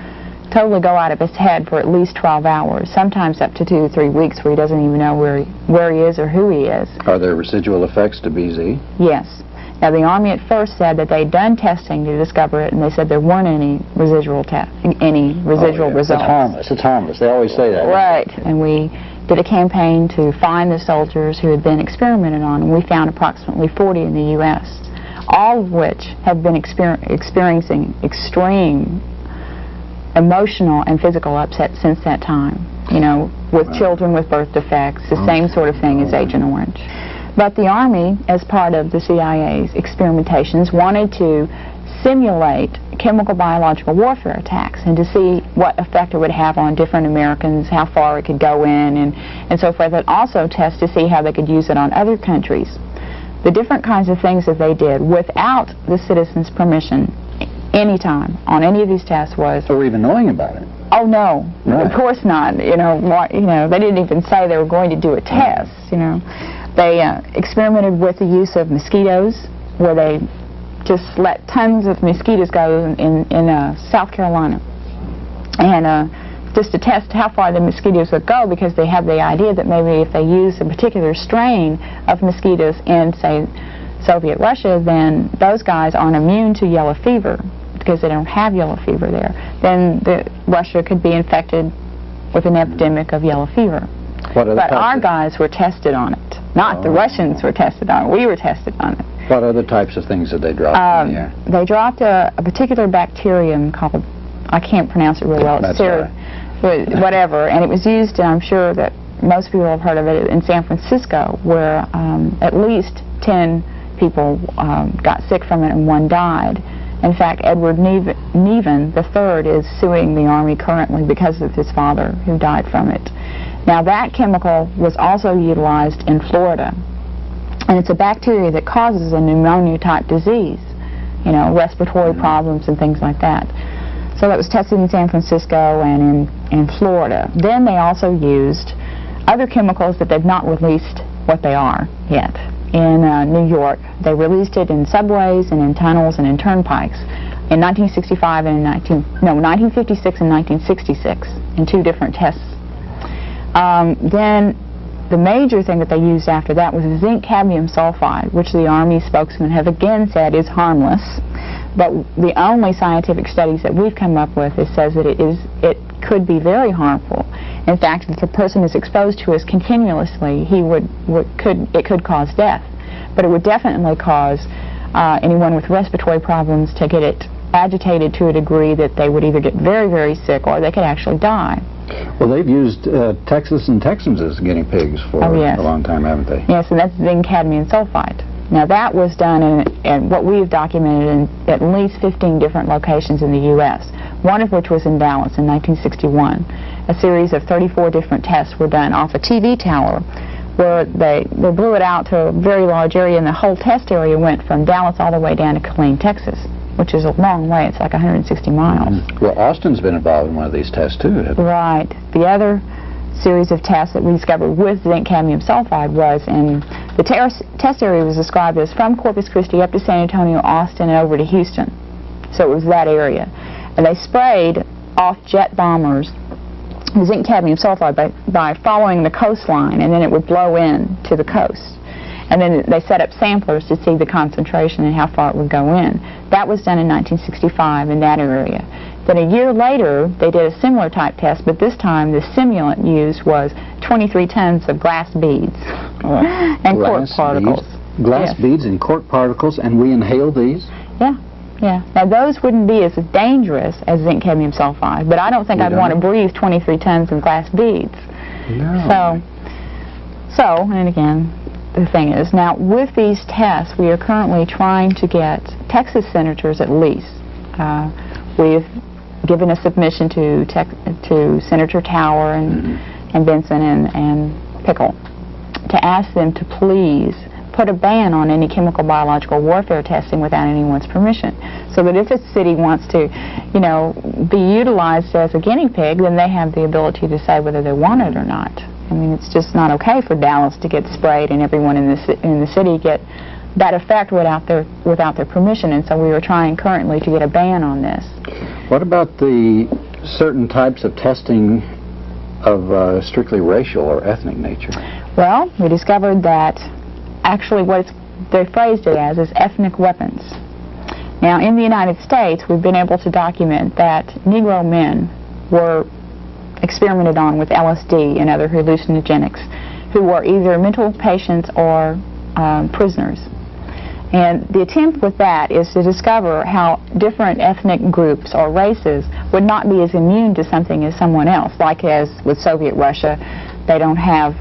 totally go out of his head for at least 12 hours, sometimes up to 2 to 3 weeks, where he doesn't even know where he is or who he is. Are there residual effects to BZ? Yes. Now, the Army at first said that they'd done testing to discover it, and they said there weren't any residual results. It's harmless. It's harmless. They always say that. Right. And we did a campaign to find the soldiers who had been experimented on, and we found approximately 40 in the U.S., all of which have been experiencing extreme emotional and physical upset since that time. you know, with children with birth defects, the same sort of thing as Agent Orange. But the Army, as part of the CIA's experimentations, wanted to simulate chemical biological warfare attacks and to see what effect it would have on different Americans, how far it could go in, and so forth, and also test to see how they could use it on other countries. The different kinds of things that they did without the citizens' permission anytime on any of these tests was... Or even knowing about it. Oh, no. Right. Of course not. You know, they didn't even say they were going to do a test, you know. They experimented with the use of mosquitoes, where they just let tons of mosquitoes go in South Carolina. And just to test how far the mosquitoes would go, because they had the idea that maybe if they used a particular strain of mosquitoes in, say, Soviet Russia, then those guys aren't immune to yellow fever, because they don't have yellow fever there. Then Russia could be infected with an epidemic of yellow fever. But our guys were tested on it. Not the Russians were tested on it. We were tested on it. What other types of things did they drop in the air? They dropped a particular bacterium called, I can't pronounce it real well, it's whatever, and it was used, and I'm sure that most people have heard of it, in San Francisco, where at least 10 people got sick from it and 1 died. In fact, Edward Neven III is suing the Army currently because of his father, who died from it. Now, that chemical was also utilized in Florida, and it's a bacteria that causes a pneumonia-type disease, you know, respiratory problems and things like that. So that was tested in San Francisco and in Florida. Then they also used other chemicals that they've not released what they are yet. In New York, they released it in subways and in tunnels and in turnpikes in 1965 and 1956 and 1966 in 2 different tests. Then the major thing that they used after that was zinc cadmium sulfide, which the Army spokesman have again said is harmless. But the only scientific studies that we've come up with says that it could be very harmful. In fact, if the person is exposed to it continuously, it could cause death. But it would definitely cause anyone with respiratory problems to get it agitated to a degree that they would either get very, very sick or they could actually die. Well, they've used Texas and Texans as guinea pigs for a long time, haven't they? Yes, and that's zinc cadmium sulfide. Now, that was done in what we've documented in at least 15 different locations in the U.S., one of which was in Dallas in 1961. A series of 34 different tests were done off a TV tower where they blew it out to a very large area, and the whole test area went from Dallas all the way down to Killeen, Texas, which is a long way. It's like 160 miles. Well, Austin's been involved in one of these tests, too. Right. The other series of tests that we discovered with zinc cadmium sulfide was in the test area was described as from Corpus Christi up to San Antonio, Austin, and over to Houston. So it was that area. And they sprayed off jet bombers the zinc cadmium sulfide by following the coastline, and then it would blow in to the coast. And then they set up samplers to see the concentration and how far it would go in. That was done in 1965 in that area. Then a year later, they did a similar type test, but this time the simulant used was 23 tons of glass beads and cork particles. Glass beads and cork particles, and we inhale these? Yeah. Yeah. Now, those wouldn't be as dangerous as zinc cadmium sulfide, but I don't think I'd want to breathe 23 tons of glass beads. No. So, and again, the thing is, now with these tests, we are currently trying to get Texas senators at least. We've given a submission to Senator Tower and Benson and Pickle to ask them to please put a ban on any chemical biological warfare testing without anyone's permission, so that if a city wants to, you know, be utilized as a guinea pig, then they have the ability to say whether they want it or not. I mean, it's just not okay for Dallas to get sprayed and everyone in the city get that effect without their permission, and so we are trying currently to get a ban on this. What about the certain types of testing of strictly racial or ethnic nature? Well, we discovered that actually what they phrased it as is ethnic weapons. Now, in the United States, we've been able to document that Negro men were experimented on with LSD and other hallucinogenics who were either mental patients or prisoners. And the attempt with that is to discover how different ethnic groups or races would not be as immune to something as someone else. Like as with Soviet Russia, they don't have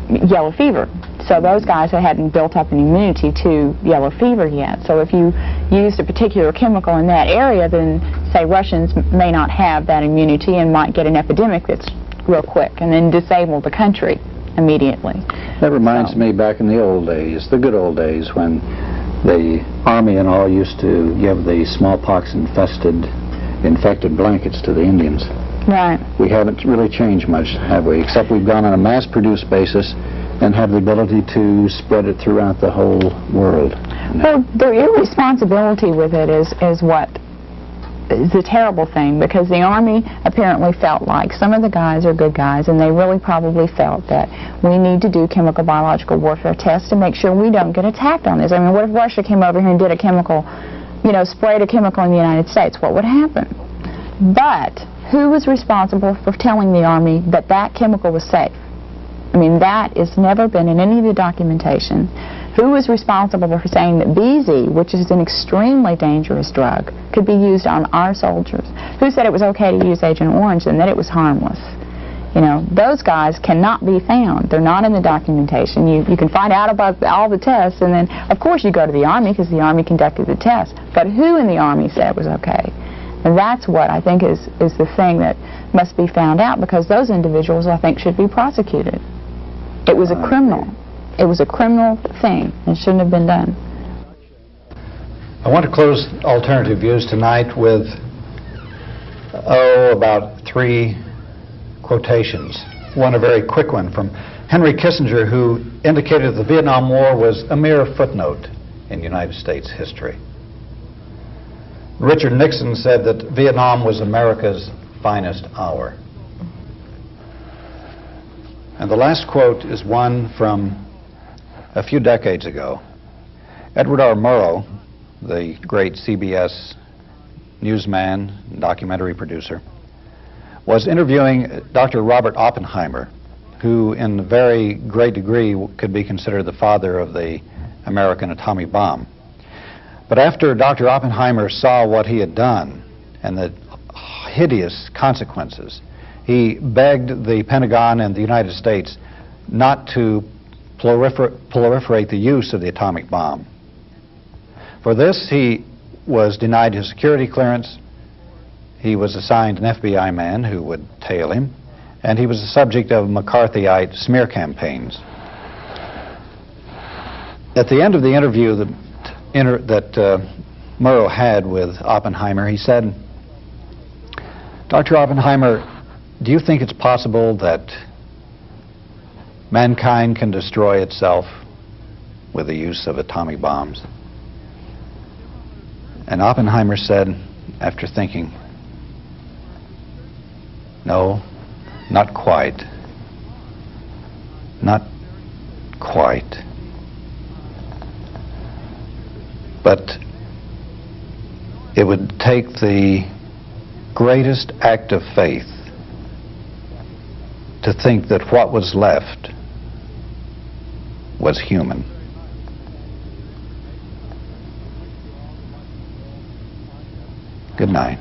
yellow fever. So those guys hadn't built up an immunity to yellow fever yet. So if you used a particular chemical in that area, then say Russians may not have that immunity and might get an epidemic that's real quick and then disable the country immediately. That reminds me back in the old days, the good old days, when the Army and all used to give the smallpox infected blankets to the Indians. Right. We haven't really changed much, have we? Except we've gone on a mass-produced basis and have the ability to spread it throughout the whole world. Well, the irresponsibility with it is what is a terrible thing, because the Army apparently felt like some of the guys are good guys, and they really probably felt that we need to do chemical biological warfare tests to make sure we don't get attacked on this. I mean, what if Russia came over here and did a chemical, sprayed a chemical in the United States? What would happen? But who was responsible for telling the Army that that chemical was safe? I mean, that has never been in any of the documentation. Who was responsible for saying that BZ, which is an extremely dangerous drug, could be used on our soldiers? Who said it was okay to use Agent Orange and that it was harmless? Those guys cannot be found. They're not in the documentation. You can find out about all the tests, and then, of course, you go to the Army because the Army conducted the test. But who in the Army said it was okay? And that's what I think is the thing that must be found out, because those individuals, I think, should be prosecuted. It was a criminal. It was a criminal thing. It shouldn't have been done. I want to close Alternative Views tonight with, about 3 quotations. One, a very quick one from Henry Kissinger, who indicated that the Vietnam War was a mere footnote in United States history. Richard Nixon said that Vietnam was America's finest hour. And the last quote is one from a few decades ago. Edward R. Murrow, the great CBS newsman, documentary producer, was interviewing Dr. Robert Oppenheimer, who in a very great degree could be considered the father of the American atomic bomb. But after Dr. Oppenheimer saw what he had done and the hideous consequences, he begged the Pentagon and the United States not to proliferate the use of the atomic bomb. For this, he was denied his security clearance. He was assigned an FBI man who would tail him, and he was the subject of McCarthyite smear campaigns. At the end of the interview that Murrow had with Oppenheimer, he said, "Dr. Oppenheimer, do you think it's possible that mankind can destroy itself with the use of atomic bombs?" And Oppenheimer said, after thinking, "No, not quite. Not quite. But it would take the greatest act of faith to think that what was left was human." Good night.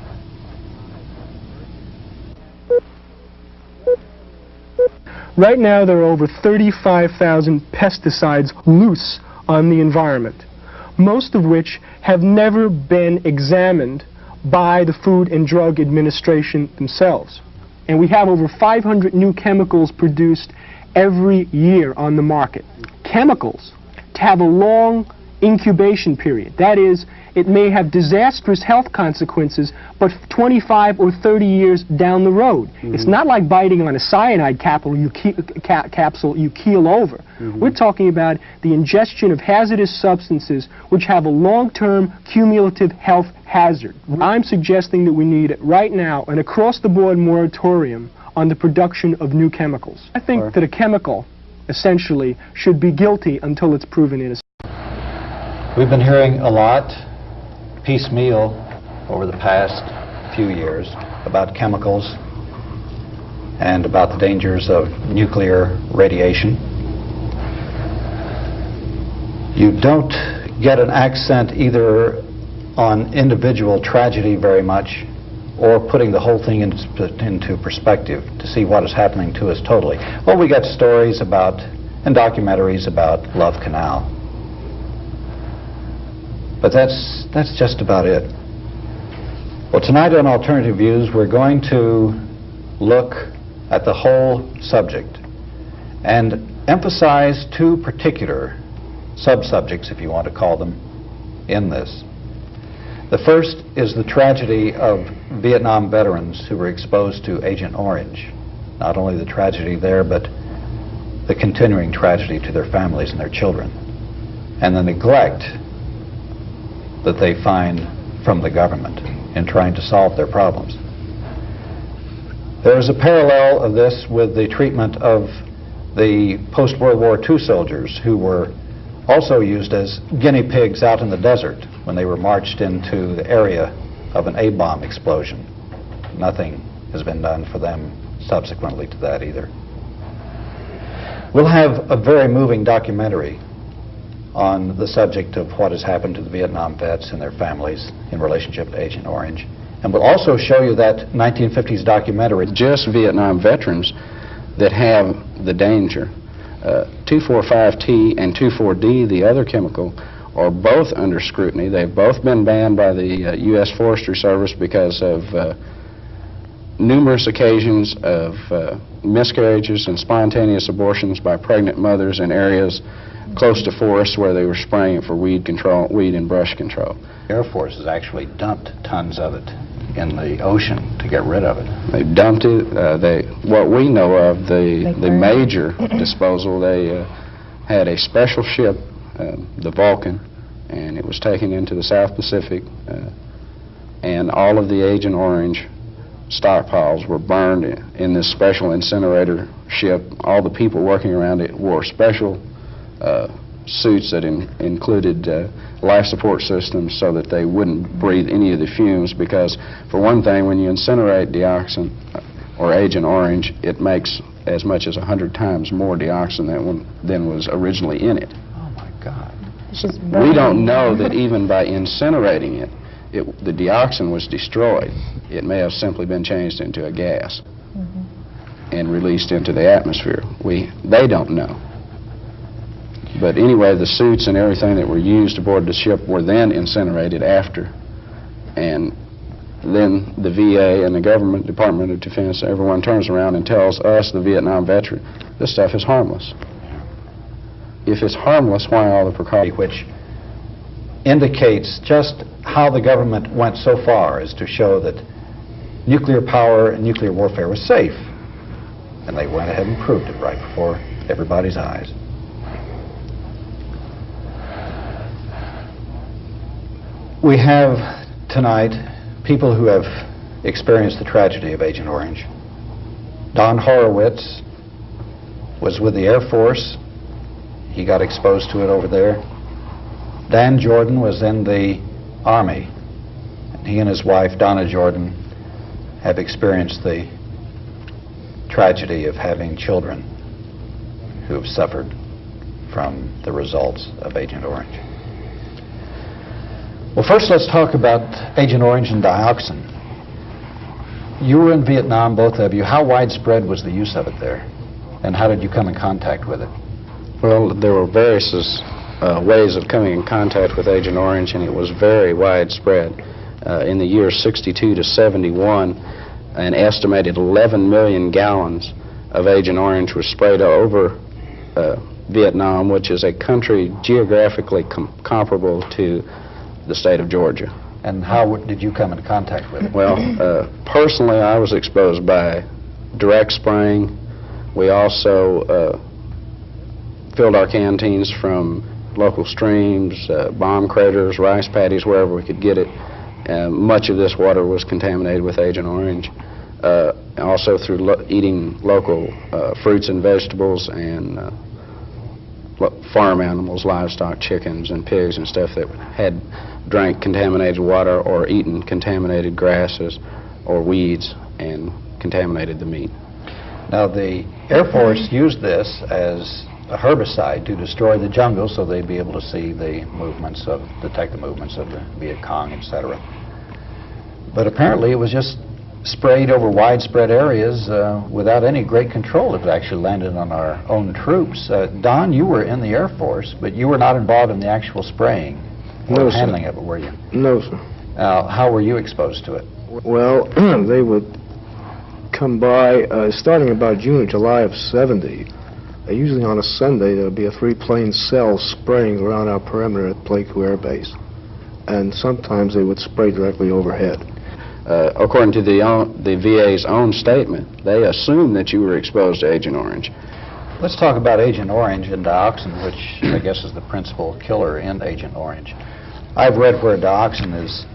Right now, there are over 35,000 pesticides loose on the environment, most of which have never been examined by the Food and Drug Administration themselves. And we have over 500 new chemicals produced every year on the market. Chemicals have a long incubation period. That is, it may have disastrous health consequences, but 25 or 30 years down the road. It's not like biting on a cyanide capsule you keel over. We're talking about the ingestion of hazardous substances which have a long-term cumulative health hazard. I'm suggesting that we need right now an across-the-board moratorium on the production of new chemicals. I think that a chemical, essentially, should be guilty until it's proven innocent. We've been hearing a lot, piecemeal, over the past few years about chemicals and about the dangers of nuclear radiation. You don't get an accent either on individual tragedy very much or putting the whole thing into perspective to see what is happening to us totally. Well, we got stories about and documentaries about Love Canal. But that's just about it. Well, tonight on Alternative Views, we're going to look at the whole subject and emphasize two particular sub-subjects, if you want to call them, in this. The first is the tragedy of Vietnam veterans who were exposed to Agent Orange. Not only the tragedy there, but the continuing tragedy to their families and their children, and the neglect that they find from the government in trying to solve their problems. There is a parallel of this with the treatment of the post-World War II soldiers who were also used as guinea pigs out in the desert when they were marched into the area of an A-bomb explosion. Nothing has been done for them subsequently to that either. We'll have a very moving documentary on the subject of what has happened to the Vietnam vets and their families in relationship to Agent Orange. And we'll also show you that 1950s documentary. Just Vietnam veterans that have the danger. 2,4,5-T and 2,4-D, the other chemical, are both under scrutiny. They've both been banned by the U.S. Forestry Service because of numerous occasions of miscarriages and spontaneous abortions by pregnant mothers in areas close to forests where they were spraying it for weed control, weed and brush control. The Air Force has actually dumped tons of it in the ocean to get rid of it. They dumped it. What we know of, the major disposal, they had a special ship, the Vulcan, and it was taken into the South Pacific, and all of the Agent Orange stockpiles were burned in this special incinerator ship. All the people working around it wore special suits that included life support systems so that they wouldn't breathe any of the fumes, because for one thing, when you incinerate dioxin or Agent Orange, it makes as much as 100 times more dioxin than was originally in it. Oh my God. We don't know that even by incinerating it, the dioxin was destroyed. It may have simply been changed into a gas and released into the atmosphere. They don't know. But anyway, the suits and everything that were used aboard the ship were then incinerated after. And then the VA and the government, Department of Defense, everyone turns around and tells us, the Vietnam veteran, this stuff is harmless. If it's harmless, why all the precautions? Which indicates just how the government went so far as to show that nuclear power and nuclear warfare was safe. And they went ahead and proved it right before everybody's eyes. We have tonight people who have experienced the tragedy of Agent Orange. Don Horowitz was with the Air Force. He got exposed to it over there. Dan Jordan was in the Army. And he and his wife, Donna Jordan, have experienced the tragedy of having children who have suffered from the results of Agent Orange. Well, first let's talk about Agent Orange and dioxin. You were in Vietnam, both of you. How widespread was the use of it there? And how did you come in contact with it? Well, there were various ways of coming in contact with Agent Orange, and it was very widespread. In the years 62 to 71, an estimated 11 million gallons of Agent Orange was sprayed over Vietnam, which is a country geographically comparable to the state of Georgia. And how did you come in contact with it? Well, personally, I was exposed by direct spraying. We also filled our canteens from local streams, bomb craters, rice paddies, wherever we could get it. Much of this water was contaminated with Agent Orange. Also through eating local fruits and vegetables and farm animals, livestock, chickens and pigs and stuff that had drank contaminated water or eaten contaminated grasses or weeds and contaminated the meat. Now, the Air Force used this as a herbicide to destroy the jungle so they'd be able to see the movements of, detect the movements of the Viet Cong, etc. But apparently it was just sprayed over widespread areas without any great control. It actually landed on our own troops. Don, you were in the Air Force, but you were not involved in the actual spraying or handling of it, were you? No, sir. How were you exposed to it? Well, they would come by starting about June or July of '70. Usually on a Sunday, there would be a 3-plane cell spraying around our perimeter at Pleiku Air Base. And sometimes they would spray directly overhead. According to the VA's own statement, they assumed that you were exposed to Agent Orange. Let's talk about Agent Orange and dioxin, which I guess is the principal killer in Agent Orange. I've read where dioxin is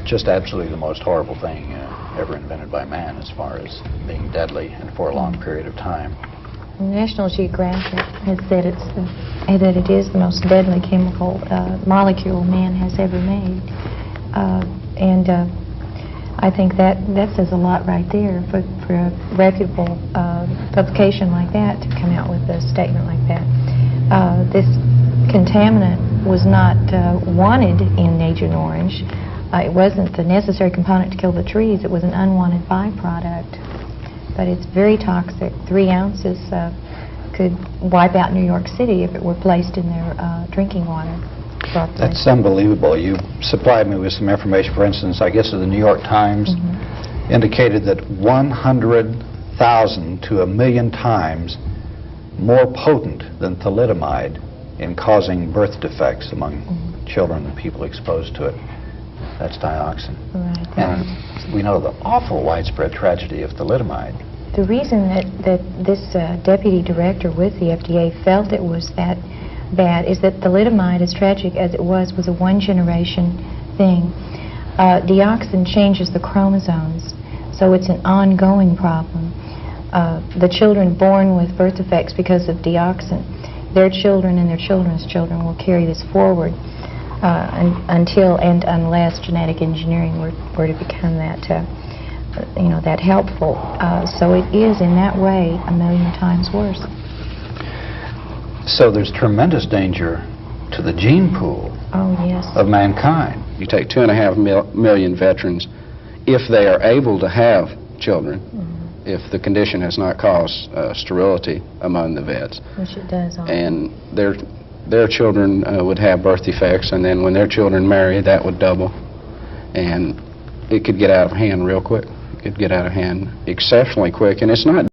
just absolutely the most horrible thing ever invented by man as far as being deadly and for a long period of time. National Geographic has said that it is the most deadly chemical molecule man has ever made. I think that says a lot right there for a reputable publication like that to come out with a statement like that. This contaminant was not wanted in Agent Orange. It wasn't the necessary component to kill the trees. It was an unwanted byproduct. But it's very toxic. 3 ounces could wipe out New York City if it were placed in their drinking water. That's unbelievable. You supplied me with some information. For instance, I guess the New York Times indicated that 100,000 to 1,000,000 times more potent than thalidomide in causing birth defects among children and people exposed to it. That's dioxin. Right. And we know the awful widespread tragedy of thalidomide. The reason that this deputy director with the FDA felt it was that bad is that thalidomide, as tragic as it was a one-generation thing. Dioxin changes the chromosomes, so it's an ongoing problem. The children born with birth defects because of dioxin, their children and their children's children will carry this forward until and unless genetic engineering were to become that, that helpful. So it is in that way 1,000,000 times worse. So there's tremendous danger to the gene pool of mankind. You take 2.5 million veterans, if they are able to have children, if the condition has not caused sterility among the vets. Which it does. And their children would have birth defects, and then when their children marry, that would double. And it could get out of hand real quick. It could get out of hand exceptionally quick, and it's not